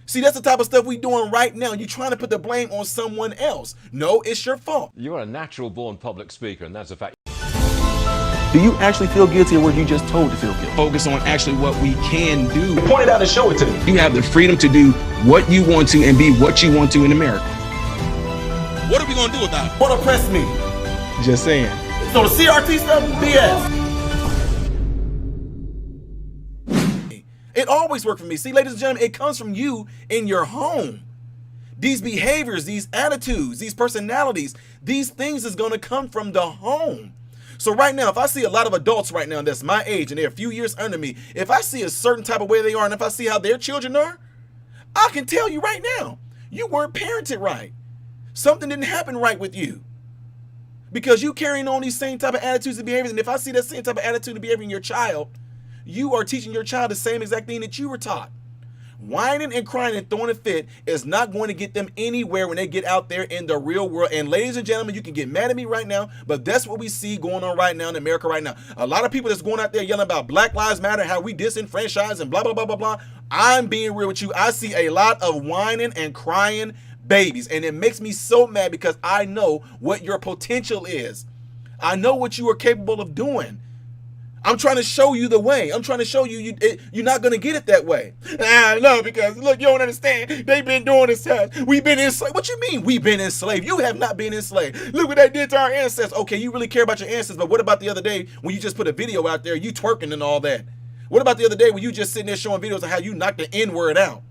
See, that's the type of stuff we doing right now. You're trying to put the blame on someone else. No, it's your fault. You are a natural-born public speaker, and that's a fact. Do you actually feel guilty or were you just told to feel guilty? Focus on actually what we can do. Point it out and show it to me. You have the freedom to do what you want to and be what you want to in America. What are we going to do about it? What oppress me? Just saying. So the CRT stuff, BS. It always worked for me. See, ladies and gentlemen, it comes from you in your home. These behaviors, these attitudes, these personalities, these things is going to come from the home. So right now, if I see a lot of adults right now that's my age and they're a few years under me, if I see a certain type of way they are and if I see how their children are, I can tell you right now, you weren't parented right. Something didn't happen right with you. Because you carrying on these same type of attitudes and behaviors, and if I see that same type of attitude and behavior in your child, you are teaching your child the same exact thing that you were taught. Whining and crying and throwing a fit is not going to get them anywhere when they get out there in the real world. And ladies and gentlemen, you can get mad at me right now, but that's what we see going on right now in America right now. A lot of people that's going out there yelling about Black Lives Matter, how we disenfranchise and blah, blah, blah, blah, blah. I'm being real with you. I see a lot of whining and crying babies, and it makes me so mad because I know what your potential is. I know what you are capable of doing. I'm trying to show you the way. I'm trying to show you you're not going to get it that way. No, because look, you don't understand. They've been doing this to us. We've been enslaved. What you mean we've been enslaved? You have not been enslaved. Look what they did to our ancestors. Okay, you really care about your ancestors, but what about the other day when you just put a video out there, you twerking and all that? What about the other day when you just sitting there showing videos of how you knocked the N-word out?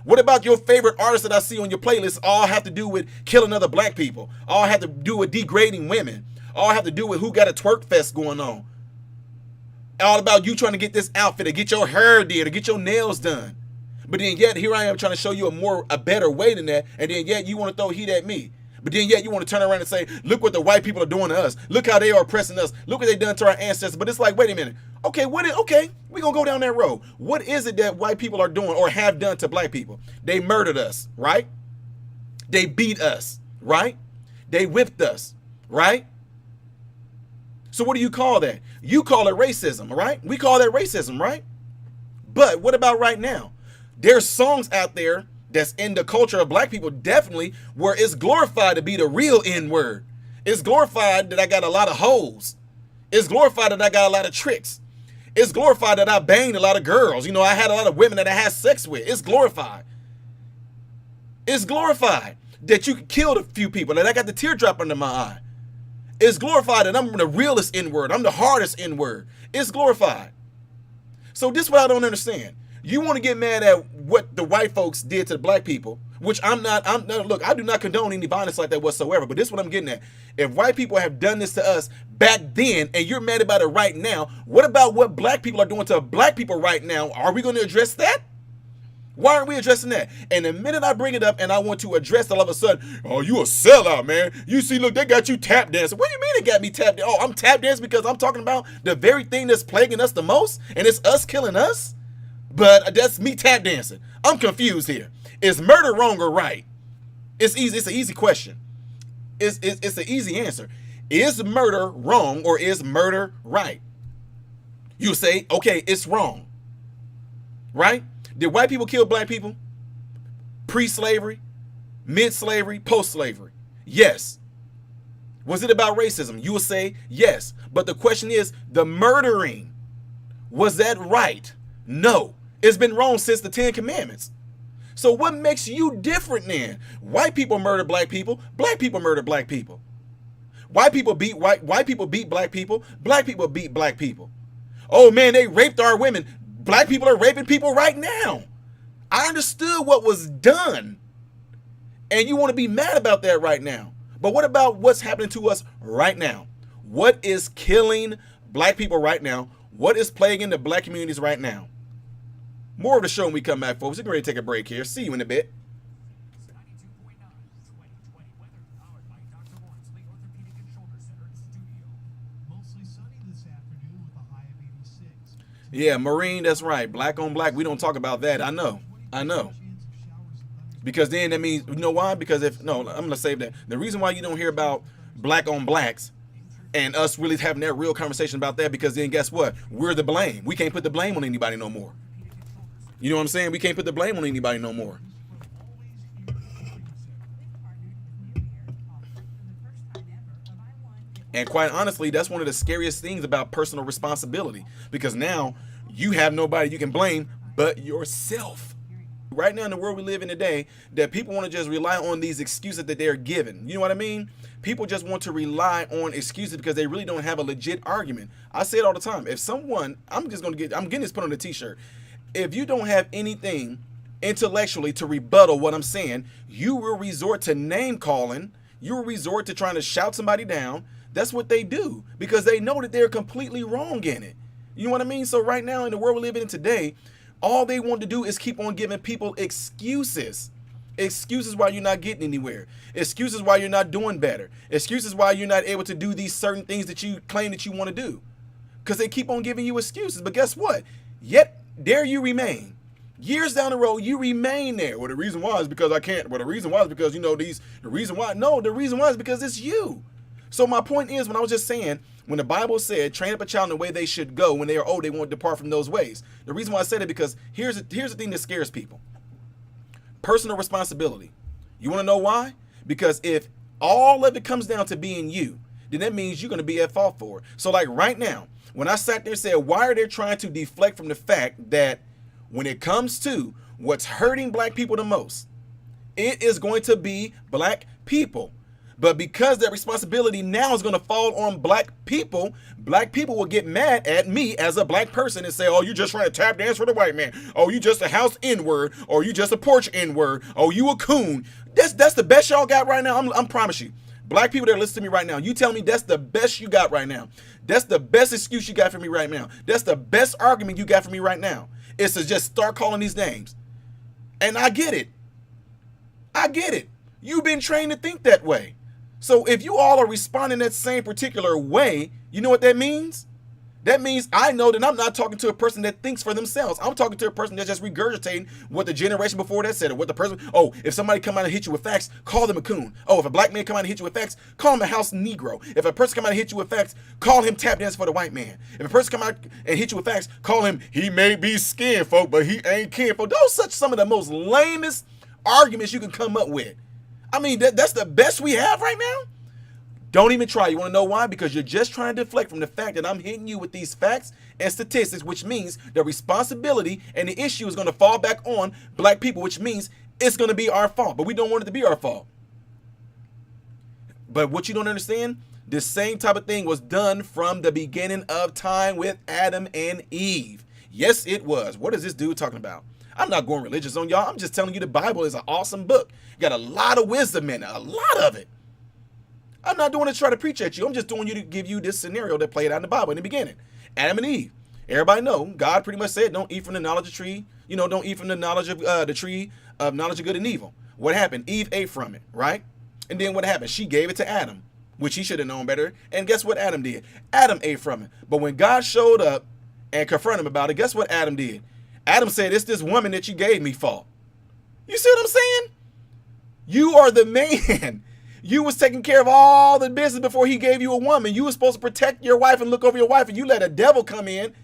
What about your favorite artists that I see on your playlist all have to do with killing other black people? All have to do with degrading women? All have to do with who got a twerk fest going on? All about you trying to get this outfit or get your hair did or get your nails done. But then yet here I am trying to show you a better way than that, and then yet you want to throw heat at me. But then yet you want to turn around and say, look what the white people are doing to us. Look how they are oppressing us. Look what they done to our ancestors. But it's like, wait a minute. Okay, okay, we're going to go down that road. What is it that white people are doing or have done to black people? They murdered us, right? They beat us, right? They whipped us, right? So what do you call that? You call it racism, right? We call that racism, right? But what about right now? There's songs out there that's in the culture of black people definitely where it's glorified to be the real N-word. It's glorified that I got a lot of hoes. It's glorified that I got a lot of tricks. It's glorified that I banged a lot of girls. You know, I had a lot of women that I had sex with. It's glorified. It's glorified that you killed a few people, that I got the teardrop under my eye. It's glorified that I'm the realest N-word. I'm the hardest N-word. It's glorified. So this is what I don't understand. You want to get mad at what the white folks did to the black people, which look, I do not condone any violence like that whatsoever, but this is what I'm getting at. If white people have done this to us back then and you're mad about it right now, what about what black people are doing to black people right now? Are we going to address that? Why aren't we addressing that? And the minute I bring it up and I want to address it, all of a sudden, oh, you a sellout, man. You see, look, they got you tap dancing. What do you mean they got me tap dancing? Oh, I'm tap dancing because I'm talking about the very thing that's plaguing us the most, and it's us killing us? But that's me tap dancing. I'm confused here. Is murder wrong or right? It's easy. It's an easy question. It's an easy answer. Is murder wrong or is murder right? You say, okay, it's wrong. Right? Did white people kill black people? Pre-slavery, mid-slavery, post-slavery? Yes. Was it about racism? You will say yes. But the question is, the murdering, was that right? No. It's been wrong since the Ten Commandments. So what makes you different then? White people murder black people murder black people. White people beat black people beat black people. Oh man, they raped our women. Black people are raping people right now. I understood what was done. And you want to be mad about that right now. But what about what's happening to us right now? What is killing black people right now? What is plaguing the black communities right now? More of the show when we come back, folks. We're going to take a break here. See you in a bit. Yeah, Marine, that's right. Black on black. We don't talk about that. I know. Because then that means, you know why? Because I'm going to save that. The reason why you don't hear about black on blacks and us really having that real conversation about that, because then guess what? We're the blame. We can't put the blame on anybody no more. You know what I'm saying? We can't put the blame on anybody no more. And quite honestly, that's one of the scariest things about personal responsibility, because now you have nobody you can blame but yourself. Right now in the world we live in today, that people want to just rely on these excuses that they're given. You know what I mean? People just want to rely on excuses because they really don't have a legit argument. I say it all the time. If someone, I'm getting this put on a t-shirt. If you don't have anything intellectually to rebuttal what I'm saying, you will resort to name calling. You will resort to trying to shout somebody down. That's what they do because they know that they're completely wrong in it. You know what I mean? So right now in the world we live in today, all they want to do is keep on giving people excuses. Excuses why you're not getting anywhere. Excuses why you're not doing better. Excuses why you're not able to do these certain things that you claim that you want to do. Because they keep on giving you excuses. But guess what? Yet there you remain. Years down the road, you remain there. Well, the reason why is because I can't. Well, the reason why is because, the reason why. No, the reason why is because it's you. So my point is, when I was just saying, when the Bible said, train up a child in the way they should go, when they are old, they won't depart from those ways. The reason why I said it, because here's the thing that scares people. Personal responsibility. You want to know why? Because if all of it comes down to being you, then that means you're going to be at fault for it. So like right now, when I sat there and said, why are they trying to deflect from the fact that when it comes to what's hurting black people the most, it is going to be black people. But because that responsibility now is going to fall on black people will get mad at me as a black person and say, oh, you just trying to tap dance for the white man. Oh, you just a house N-word, or you just a porch N-word. Oh, you a coon. That's the best y'all got right now. I'm promise you. Black people that listen to me right now, you tell me that's the best you got right now. That's the best excuse you got for me right now. That's the best argument you got for me right now. Is to just start calling these names. And I get it. I get it. You've been trained to think that way. So if you all are responding that same particular way, you know what that means? That means I know that I'm not talking to a person that thinks for themselves. I'm talking to a person that's just regurgitating what the generation before that said, or what the person, oh, if somebody come out and hit you with facts, call them a coon. Oh, if a black man come out and hit you with facts, call him a house Negro. If a person come out and hit you with facts, call him tap dance for the white man. If a person come out and hit you with facts, call him, he may be skin folk, but he ain't kin folk. Those such some of the most lamest arguments you can come up with. I mean, that's the best we have right now. Don't even try. You want to know why? Because you're just trying to deflect from the fact that I'm hitting you with these facts and statistics, which means the responsibility and the issue is going to fall back on black people, which means it's going to be our fault. But we don't want it to be our fault. But what you don't understand, the same type of thing was done from the beginning of time with Adam and Eve. Yes, it was. What is this dude talking about? I'm not going religious on y'all. I'm just telling you the Bible is an awesome book. Got a lot of wisdom in it, a lot of it. I'm not doing it to try to preach at you. I'm just doing you to give you this scenario that played out in the Bible in the beginning. Adam and Eve. Everybody know God pretty much said, don't eat from the knowledge of tree. Don't eat from the knowledge of the tree of knowledge of good and evil. What happened? Eve ate from it, right? And then what happened? She gave it to Adam, which he should have known better. And guess what Adam did? Adam ate from it. But when God showed up and confronted him about it, guess what Adam did? Adam said, it's this woman that you gave me for. You see what I'm saying? You are the man. You was taking care of all the business before he gave you a woman. You were supposed to protect your wife and look over your wife, and you let a devil come in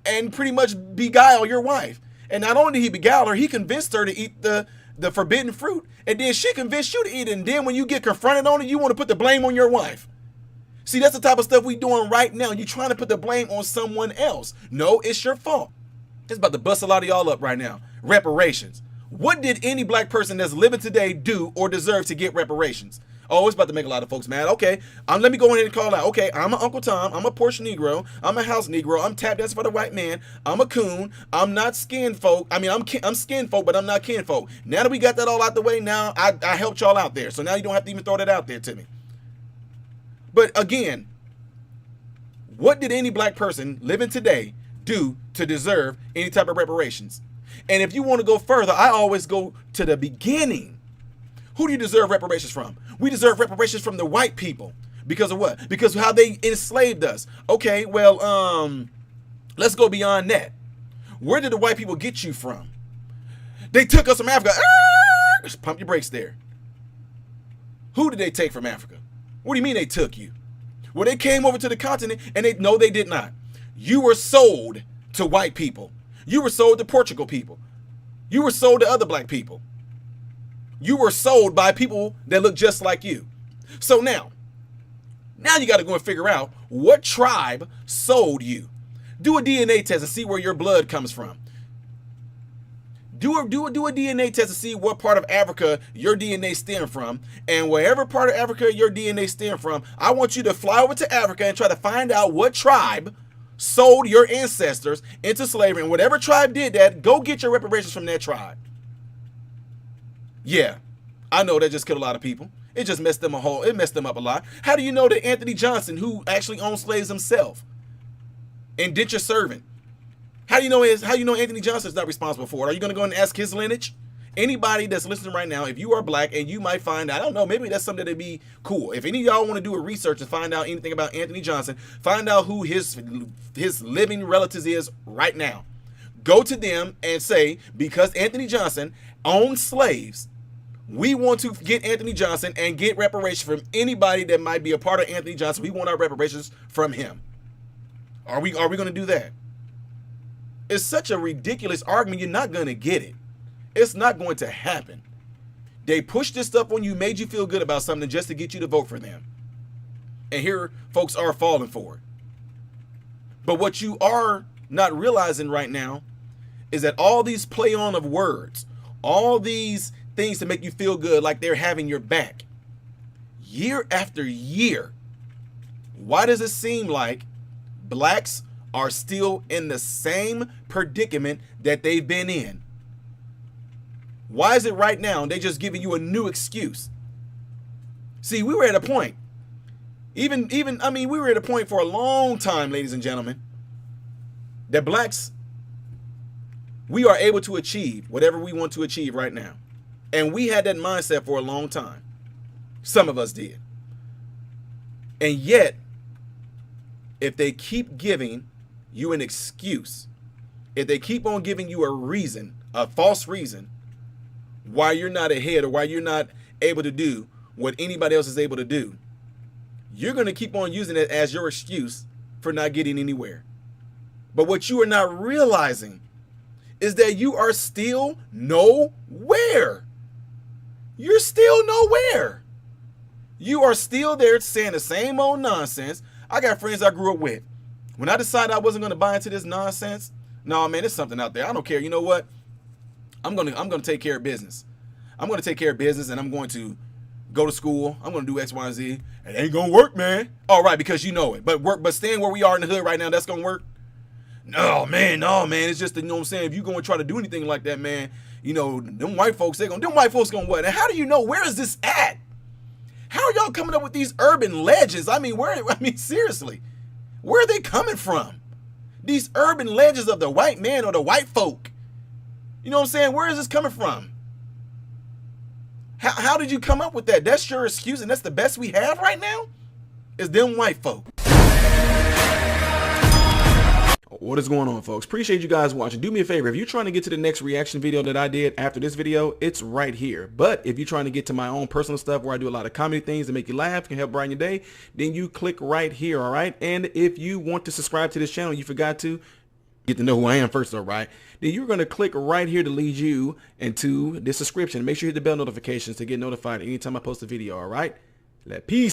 and pretty much beguile your wife. And not only did he beguile her, he convinced her to eat the forbidden fruit, and then she convinced you to eat it. And then when you get confronted on it, you want to put the blame on your wife. See, that's the type of stuff we doing right now. You're trying to put the blame on someone else. No, it's your fault. It's about to bust a lot of y'all up right now. Reparations. What did any black person that's living today do or deserve to get reparations? Oh, it's about to make a lot of folks mad. Okay, let me go ahead and call out. Okay, I'm an Uncle Tom. I'm a Porch Negro. I'm a house Negro. I'm tap dancing for the white man. I'm a coon. I'm not skin folk. I mean, I'm skin folk, but I'm not kin folk. Now that we got that all out the way, now I helped y'all out there. So now you don't have to even throw that out there to me. But again, what did any black person living today do to deserve any type of reparations? And if you want to go further, I always go to the beginning. Who do you deserve reparations from? We deserve reparations from the white people. Because of what? Because of how they enslaved us. Okay, well, let's go beyond that. Where did the white people get you from? They took us from Africa. Just pump your brakes there. Who did they take from Africa? What do you mean they took you? Well, they came over to the continent and no, they did not. You were sold to white people. You were sold to Portugal people. You were sold to other black people. You were sold by people that look just like you. So now, Now you got to go and figure out what tribe sold you. Do a DNA test and see where your blood comes from. Do a DNA test to see what part of Africa your DNA stems from. And wherever part of Africa your DNA stems from, I want you to fly over to Africa and try to find out what tribe sold your ancestors into slavery. And whatever tribe did that, go get your reparations from that tribe. Yeah, I know that just killed a lot of people. It just messed them up a lot. How do you know that Anthony Johnson, who actually owned slaves himself, indentured servant, how do you know Anthony Johnson is not responsible for it? Are you going to go and ask his lineage? Anybody that's listening right now, if you are black and you might find out, I don't know, maybe that's something that'd be cool. If any of y'all want to do a research and find out anything about Anthony Johnson, find out who his living relatives is right now. Go to them and say, because Anthony Johnson owned slaves, we want to get Anthony Johnson and get reparations from anybody that might be a part of Anthony Johnson. We want our reparations from him. Are we going to do that? It's such a ridiculous argument. You're not going to get it. It's not going to happen. They pushed this stuff on you, made you feel good about something just to get you to vote for them. And here folks are falling for it. But what you are not realizing right now is that all these play on of words, all these things to make you feel good like they're having your back, year after year, why does it seem like blacks are still in the same predicament that they've been in? Why is it right now they just giving you a new excuse? See, we were at a point, we were at a point for a long time, ladies and gentlemen, that blacks, we are able to achieve whatever we want to achieve right now. And we had that mindset for a long time. Some of us did. And yet, if they keep giving you an excuse, if they keep on giving you a reason, a false reason, why you're not ahead or why you're not able to do what anybody else is able to do, you're going to keep on using it as your excuse for not getting anywhere. But what you are not realizing is that you are still nowhere. You're still nowhere. You are still there saying the same old nonsense. I got friends I grew up with. When I decided I wasn't going to buy into this nonsense, no, man, there's something out there. I don't care. You know what? I'm going to take care of business. I'm going to take care of business, and I'm going to go to school. I'm going to do X, Y, and Z. It ain't going to work, man. All right, because you know it. But staying where we are in the hood right now, that's going to work? No, man. It's just, you know what I'm saying? If you going to try to do anything like that, man, you know, them white folks going to what? And how do you know? Where is this at? How are y'all coming up with these urban legends? Seriously, where are they coming from? These urban legends of the white man or the white folk. You know what I'm saying? Where is this coming from? How did you come up with that? That's your excuse, and that's the best we have right now? Is them white folk. What is going on, folks? Appreciate you guys watching. Do me a favor. If you're trying to get to the next reaction video that I did after this video, it's right here. But if you're trying to get to my own personal stuff where I do a lot of comedy things that make you laugh, can help brighten your day, then you click right here, all right? And if you want to subscribe to this channel, you forgot to, get to know who I am first, all right? Then you're going to click right here to lead you into this subscription. Make sure you hit the bell notifications to get notified anytime I post a video, all right? Peace.